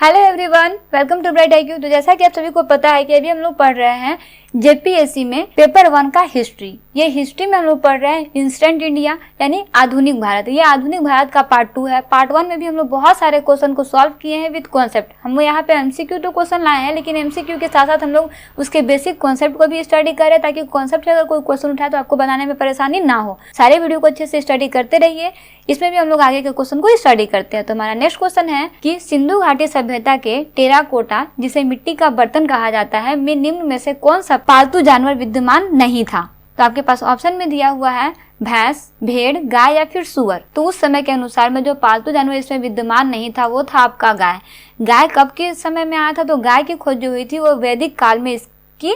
Hello everyone, welcome to bright IQ। तो जैसा कि आप सभी को पता है कि अभी हम लोग पढ़ रहे हैं JPSC में पेपर 1 का हिस्ट्री। ये हिस्ट्री में हम लोग पढ़ रहे हैं इंस्टेंट इंडिया यानी आधुनिक भारत। ये आधुनिक भारत का पार्ट 2 है। पार्ट 1 में भी हम लोग बहुत सारे क्वेश्चन को सॉल्व किए हैं विद कॉन्सेप्ट। हम यहाँ पे MCQ तो क्वेश्चन लाए हैं, लेकिन MCQ के साथ साथ हम लोग उसके बेसिक कॉन्सेप्ट को भी स्टडी करें, ताकि कॉन्सेप्ट से अगर कोई क्वेश्चन उठाए तो आपको बनाने में परेशानी ना हो। सारे वीडियो को अच्छे से स्टडी करते रहिए। इसमें भी हम लोग आगे के क्वेश्चन को स्टडी करते हैं। तो हमारा नेक्स्ट क्वेश्चन है कि सिंधु घाटी सभ्यता के टेराकोटा, जिसे मिट्टी का बर्तन कहा जाता है, में निम्न में से कौन सा पालतू जानवर विद्यमान नहीं था? तो आपके पास ऑप्शन में दिया हुआ है भैंस, भेड़, गाय या फिर सुअर। तो उस समय के अनुसार में जो पालतू जानवर इसमें विद्यमान नहीं था वो था आपका गाय। गाय कब के समय में आया था? तो गाय की खोज जो हुई थी वो वैदिक काल में इसकी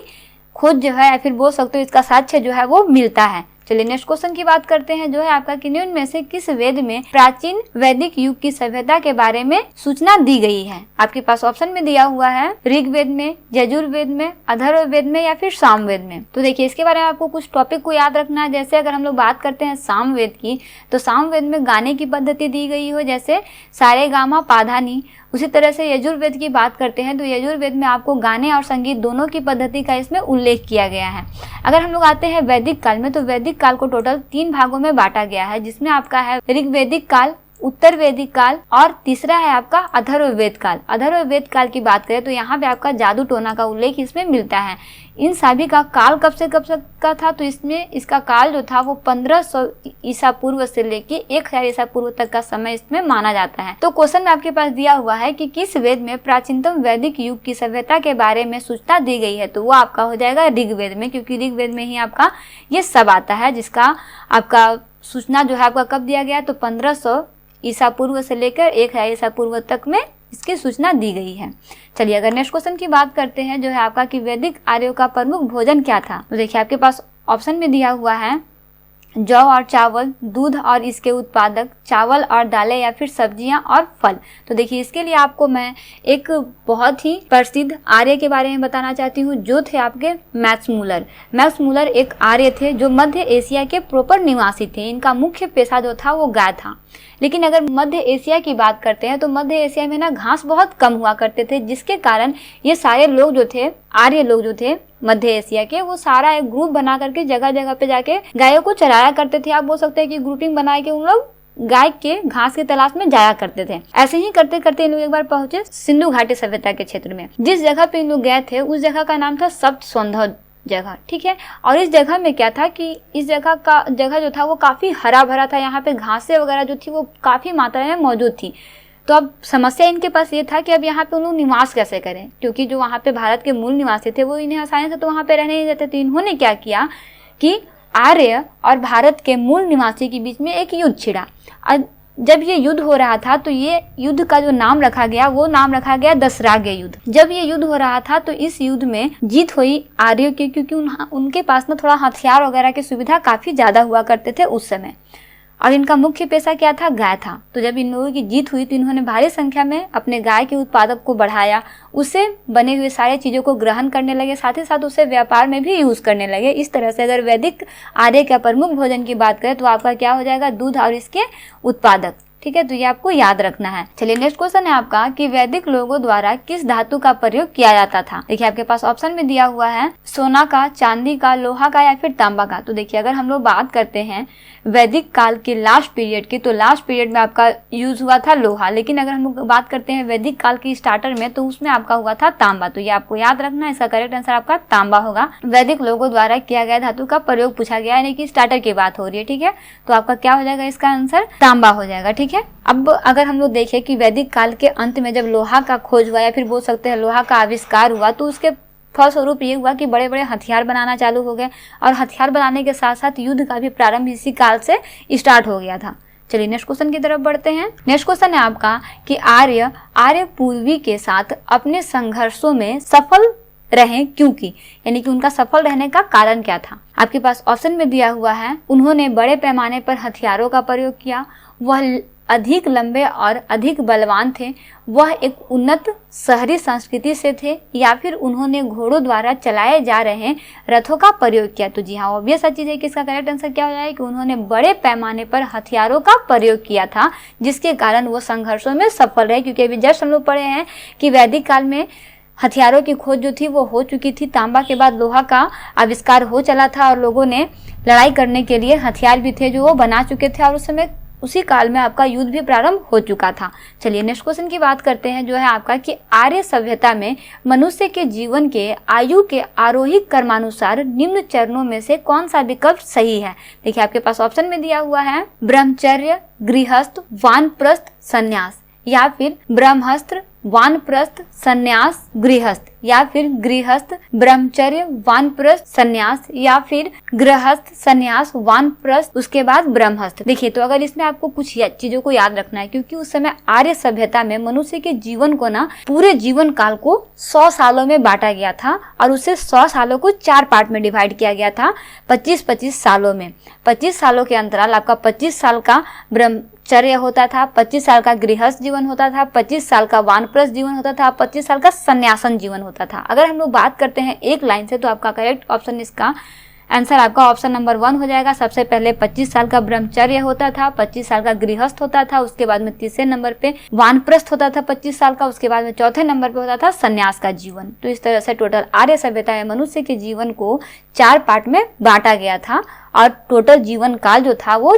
खोज जो है, या फिर बोल सकते हो इसका साक्ष्य जो है वो मिलता है। चलिए नेक्स्ट क्वेश्चन की बात करते हैं, जो है आपका कि निम्न में से किस वेद में प्राचीन वैदिक युग की सभ्यता के बारे में सूचना दी गई है? आपके पास ऑप्शन में दिया हुआ है ऋग्वेद में, यजुर्वेद में, अथर्ववेद में या फिर सामवेद में। तो देखिए इसके बारे में आपको कुछ टॉपिक को याद रखना है। जैसे अगर हम लोग बात करते हैं सामवेद की, तो सामवेद में गाने की पद्धति दी गई हो, जैसे सारे गामा पाधानी। उसी तरह से यजुर्वेद की बात करते हैं तो यजुर्वेद में आपको गाने और संगीत दोनों की पद्धति का इसमें उल्लेख किया गया है। अगर हम लोग आते हैं वैदिक काल में, तो वैदिक काल को टोटल 3 भागों में बांटा गया है, जिसमें आपका है ऋग्वैदिक काल, उत्तर वैदिक काल और तीसरा है आपका अथर्ववेद काल। अथर्ववेद काल की बात करें तो यहाँ पे आपका जादू टोना का उल्लेख इसमें मिलता है। इन सभी का काल कब से का था? तो इसमें इसका काल जो था वो 1500 ईसा पूर्व से लेके 1000 ईसा पूर्व तक का समय इसमें माना जाता है। तो क्वेश्चन में आपके पास दिया हुआ है कि किस वेद में प्राचीनतम वैदिक युग की सभ्यता के बारे में सूचना दी गई है? तो वो आपका हो जाएगा ऋग्वेद में, क्योंकि ऋग्वेद में ही आपका ये सब आता है, जिसका आपका सूचना जो है आपका कब दिया गया? तो 1500 ईसा पूर्व से लेकर 1000 ईसा पूर्व तक में इसकी सूचना दी गई है। चलिए अगर नेक्स्ट क्वेश्चन की बात करते हैं, जो है आपका कि वैदिक आर्यों का प्रमुख भोजन क्या था? तो देखिए आपके पास ऑप्शन में दिया हुआ है जौ और चावल, दूध और इसके उत्पादक, चावल और दालें या फिर सब्जियां और फल। तो देखिए इसके लिए आपको मैं एक बहुत ही प्रसिद्ध आर्य के बारे में बताना चाहती हूँ, जो थे आपके मैक्स मूलर। मैक्स मूलर एक आर्य थे जो मध्य एशिया के प्रॉपर निवासी थे। इनका मुख्य पेशा जो था वो गाय था। लेकिन अगर मध्य एशिया की बात करते हैं तो मध्य एशिया में ना घास बहुत कम हुआ करते थे, जिसके कारण ये सारे लोग जो थे, आर्य लोग जो थे मध्य एशिया के, वो सारा एक ग्रुप बना करके जगह जगह पे जाके गायों को चराया करते थे। आप बोल सकते हैं कि ग्रुपिंग बना के उन लोग गाय के घास की तलाश में जाया करते थे। ऐसे ही करते करते इन लोग एक बार पहुंचे सिंधु घाटी सभ्यता के क्षेत्र में। जिस जगह पे इन लोग गए थे उस जगह का नाम था सप्त सौंधव जगह, ठीक है। और इस जगह में क्या था कि इस जगह जो था वो काफी हरा भरा था। यहाँ पे घासें वगैरह जो थी वो काफी मात्रा में मौजूद थी। तो अब समस्या इनके पास ये था कि अब यहाँ पे उन लोग निवास कैसे करें, क्योंकि जो वहाँ पे भारत के मूल निवासी थे वो इन्हें आसानी से तो वहाँ पे रहने नहीं देते। तो इन्होंने क्या किया कि आर्य और भारत के मूल निवासी के बीच में एक युद्ध छिड़ा। जब ये युद्ध हो रहा था तो ये युद्ध का जो नाम रखा गया वो नाम रखा गया दशराग्य युद्ध। जब ये युद्ध हो रहा था तो इस युद्ध में जीत हुई आर्यों की, क्योंकि उनके पास ना थोड़ा हथियार वगैरह की सुविधा काफी ज्यादा हुआ करते थे उस समय, और इनका मुख्य पेशा क्या था? गाय था। तो जब इन लोगों की जीत हुई तो इन्होंने भारी संख्या में अपने गाय के उत्पादक को बढ़ाया, उससे बने हुए सारी चीजों को ग्रहण करने लगे, साथ ही साथ उसे व्यापार में भी यूज करने लगे। इस तरह से अगर वैदिक आर्य का प्रमुख भोजन की बात करें तो आपका क्या हो जाएगा? दूध और इसके उत्पादक, ठीक है। तो ये आपको याद रखना है। चलिए नेक्स्ट क्वेश्चन है आपका कि वैदिक लोगों द्वारा किस धातु का प्रयोग किया जाता था? देखिए आपके पास ऑप्शन में दिया हुआ है सोना का, चांदी का, लोहा का या फिर तांबा का। तो देखिए अगर हम लोग बात करते हैं वैदिक काल के लास्ट पीरियड की, तो लास्ट पीरियड में आपका यूज हुआ था लोहा। लेकिन अगर हम लोग बात करते हैं वैदिक काल की स्टार्टर में, तो उसमें आपका हुआ था तांबा। तो ये आपको याद रखना है, इसका करेक्ट आंसर आपका तांबा होगा। वैदिक लोगों द्वारा किया गया धातु का प्रयोग पूछा गया, यानी कि स्टार्टर की बात हो रही है, ठीक है। तो आपका क्या हो जाएगा? इसका आंसर तांबा हो जाएगा, ठीक है। अब अगर हम लोग देखें कि वैदिक काल के अंत में जब लोहा का खोज हुआ या फिर बोल सकते हैं लोहा का आविष्कार हुआ, तो उसके फलस्वरूप ये हुआ कि बड़े बड़े हथियार बनाना चालू हो गए, और हथियार बनाने के साथ साथ युद्ध का भी प्रारंभ इसी काल से स्टार्ट हो गया था। चलिए नेक्स्ट क्वेश्चन की तरफ बढ़ते हैं। नेक्स्ट क्वेश्चन है आपका कि आर्य पूर्वी के साथ अपने संघर्षों में सफल रहे क्योंकि, यानी कि उनका सफल रहने का कारण क्या था? आपके पास ऑप्शन में दिया हुआ है उन्होंने बड़े पैमाने पर हथियारों का प्रयोग किया, वह अधिक लंबे और अधिक बलवान थे, वह एक उन्नत शहरी संस्कृति से थे, या फिर उन्होंने घोड़ों द्वारा चलाए जा रहे रथों का प्रयोग किया। तो जी हाँ, ऑब्वियस चीज है कि इसका करेक्ट आंसर क्या हो जाएगा कि उन्होंने बड़े पैमाने पर हथियारों का प्रयोग किया था, जिसके कारण वो संघर्षों में सफल रहे। क्योंकि अभी जस्ट हम लोग पढ़े हैं कि वैदिक काल में हथियारों की खोज जो थी वो हो चुकी थी, तांबा के बाद लोहा का आविष्कार हो चला था और लोगों ने लड़ाई करने के लिए हथियार भी थे जो वो बना चुके थे, और उस समय उसी काल में आपका युद्ध भी प्रारंभ हो चुका था। चलिए नेक्स्ट क्वेश्चन की बात करते हैं, जो है आपका कि आर्य सभ्यता में मनुष्य के जीवन के आयु के आरोही क्रमानुसार निम्न चरणों में से कौन सा विकल्प सही है। देखिए आपके पास ऑप्शन में दिया हुआ है ब्रह्मचर्य, गृहस्थ, वानप्रस्थ, संन्यास, या फिर ब्रह्मस्त्र, वानप्रस्थ, संन्यास, गृहस्थ, या फिर गृहस्थ, ब्रह्मचर्य, वानप्रस्थ, संन्यास, या फिर गृहस्थ, संन्यास, वानप्रस्थ, उसके बाद ब्रह्मस्थ। देखिए तो अगर इसमें आपको कुछ चीजों को याद रखना है, क्योंकि उस समय आर्य सभ्यता में मनुष्य के जीवन को ना पूरे जीवन काल को 100 सालों में बांटा गया था, और उसे 100 सालों को 4 पार्ट में डिवाइड किया गया था 25-25 सालों में। 25 सालों के अंतराल आपका 25 साल का ब्रह्मचर्य होता था, 25 साल का गृहस्थ जीवन होता था, 25 साल का वानप्रस्थ जीवन होता था, 25 साल का संन्यासन जीवन होता था। अगर हम लोग बात करते हैं एक लाइन से, तो आपका करेक्ट ऑप्शन इसका आंसर आपका ऑप्शन नंबर 1 हो जाएगा। सबसे पहले 25 साल का ब्रह्मचर्य होता था, 25 साल का गृहस्थ होता था, उसके बाद में तीसरे नंबर पे वानप्रस्थ होता था 25 साल का, उसके बाद में चौथे नंबर पे होता था संन्यास का जीवन। तो इस तरह से टोटल आर्य सभ्यता में मनुष्य के जीवन को 4 पार्ट में बांटा गया था, और टोटल जीवन काल जो था वो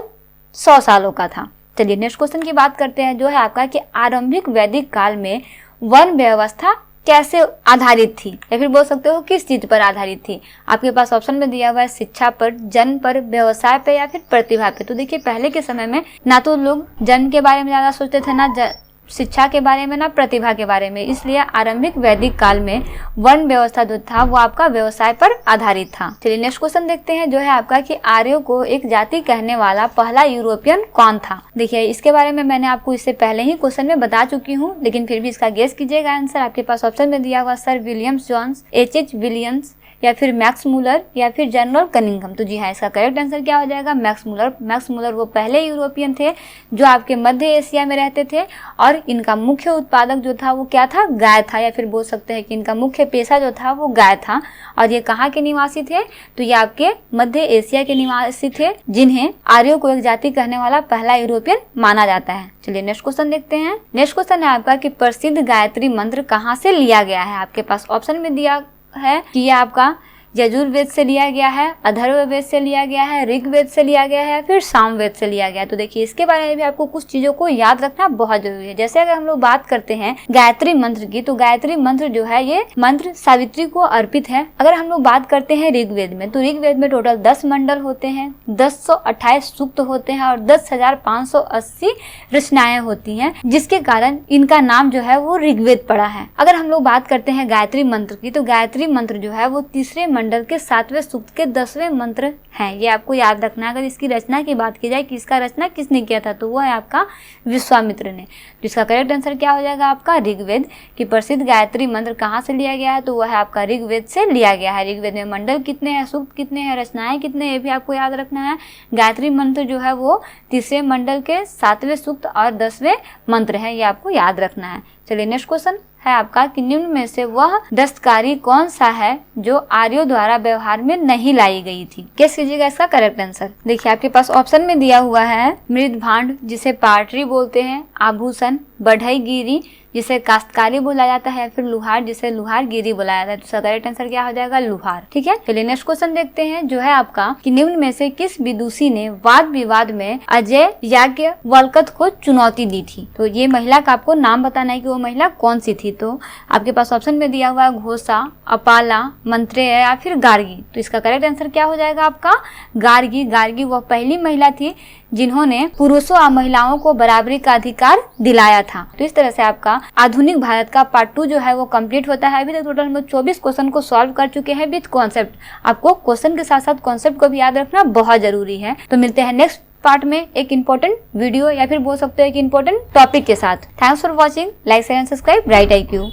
100 सालों का था। चलिए नेक्स्ट क्वेश्चन की बात करते हैं, जो है आपका कि आरंभिक वैदिक काल में वन व्यवस्था कैसे आधारित थी, या फिर बोल सकते हो किस चीज पर आधारित थी। आपके पास ऑप्शन में दिया हुआ है शिक्षा पर, जन्म पर, व्यवसाय पे, या फिर प्रतिभा पे। तो देखिए पहले के समय में ना तो लोग जन्म के बारे में ज्यादा सोचते थे, ना शिक्षा के बारे में, ना प्रतिभा के बारे में, इसलिए आरंभिक वैदिक काल में वर्ण व्यवस्था जो था वो आपका व्यवसाय पर आधारित था। चलिए नेक्स्ट क्वेश्चन देखते हैं, जो है आपका कि आर्यों को एक जाति कहने वाला पहला यूरोपियन कौन था। देखिए इसके बारे में मैंने आपको इससे पहले ही क्वेश्चन में बता चुकी हूँ, लेकिन फिर भी इसका गेस कीजिएगा आंसर। आपके पास ऑप्शन में दिया हुआ sir Williams Johns, H.H. Williams, या फिर मैक्स मूलर, या फिर जनरल कनिंघम। तो जी हाँ, इसका करेक्ट आंसर क्या हो जाएगा मैक्स मूलर। मैक्स मूलर वो पहले यूरोपियन थे जो आपके मध्य एशिया में रहते थे, और इनका मुख्य उत्पादक जो था वो क्या था, गाय था, या फिर बोल सकते हैं कि इनका मुख्य पेशा जो था वो गाय था। और ये कहाँ के निवासी थे, तो ये आपके मध्य एशिया के निवासी थे, जिन्हें आर्यों को एक जाति कहने वाला पहला यूरोपियन माना जाता है। चलिए नेक्स्ट क्वेश्चन देखते हैं। नेक्स्ट क्वेश्चन है आपका कि प्रसिद्ध गायत्री मंत्र कहाँ से लिया गया है। आपके पास ऑप्शन में दिया है कि यह आपका यजुर्वेद से लिया गया है, अथर्ववेद से लिया गया है, ऋग्वेद से लिया गया है, फिर सामवेद से लिया गया है। तो देखिए इसके बारे में भी आपको कुछ चीजों को याद रखना बहुत जरूरी है। जैसे अगर हम लोग बात करते हैं गायत्री मंत्र की, तो गायत्री मंत्र जो है ये मंत्र सावित्री को अर्पित है। अगर हम लोग बात करते हैं ऋग्वेद में, तो ऋग्वेद में टोटल 10 मंडल होते हैं, 1028 सूक्त होते हैं, और 10,580 रचनाएं होती हैं, जिसके कारण इनका नाम जो है वो ऋग्वेद पड़ा है। अगर हम लोग बात करते हैं गायत्री मंत्र की, तो गायत्री मंत्र जो है वो तीसरे मंडल के 7वें सूक्त के 10वें मंत्र हैं। ये आपको याद रखना है। अगर इसकी रचना की बात की जाए कि इसका रचना किसने किया था, तो वो है आपका विश्वामित्र ने। तो इसका करेक्ट आंसर क्या हो जाएगा आपका ऋग्वेद। की प्रसिद्ध गायत्री मंत्र कहाँ से लिया गया है, तो वह है आपका ऋग्वेद से लिया गया है। ऋग्वेद में मंडल कितने हैं, सूक्त कितने हैं, रचनाएं कितने हैं, ये भी आपको याद रखना है। गायत्री मंत्र जो है वो तीसरे मंडल के 7वें सूक्त और 10वें मंत्र है, ये आपको याद रखना है। चलिए नेक्स्ट क्वेश्चन है आपका कि निम्न में से वह दस्तकारी कौन सा है जो आर्यों द्वारा व्यवहार में नहीं लाई गई थी। गेस कीजिएगा इसका करेक्ट आंसर। देखिए आपके पास ऑप्शन में दिया हुआ है मृद भांड, जिसे पाटरी बोलते हैं, आभूषण, बढ़ई गिरी, जिसे काश्तकारी बोला जाता है, या फिर लुहार, जिसे लुहार गिरी बोला जाता है। तो इसका करेक्ट आंसर क्या हो जाएगा लुहार। ठीक है, चलिए नेक्स्ट क्वेश्चन देखते हैं, जो है आपका कि निम्न में से किस विदुषी ने वाद विवाद में अजय याज्ञवल्क्य को चुनौती दी थी। तो ये महिला का आपको नाम बताना है कि वो महिला कौन सी थी। तो आपके पास ऑप्शन में दिया हुआ है घोषा, अपाला, मंत्रेय, या फिर गार्गी। तो इसका करेक्ट आंसर क्या हो जाएगा आपका गार्गी। गार्गी वह पहली महिला थी जिन्होंने पुरुषों और महिलाओं को बराबरी का अधिकार दिलाया था। तो इस तरह से आपका आधुनिक भारत का पार्ट 2 जो है वो कंप्लीट होता है। अभी तक टोटल में 24 क्वेश्चन को सॉल्व कर चुके हैं विद कॉन्सेप्ट। आपको क्वेश्चन के साथ साथ कॉन्सेप्ट को भी याद रखना बहुत जरूरी है। तो मिलते हैं नेक्स्ट पार्ट में एक इम्पोर्टेंट वीडियो, या फिर बोल सकते हो एक इम्पोर्टेंट टॉपिक के साथ। Thanks for watching. Like share and subscribe bright IQ।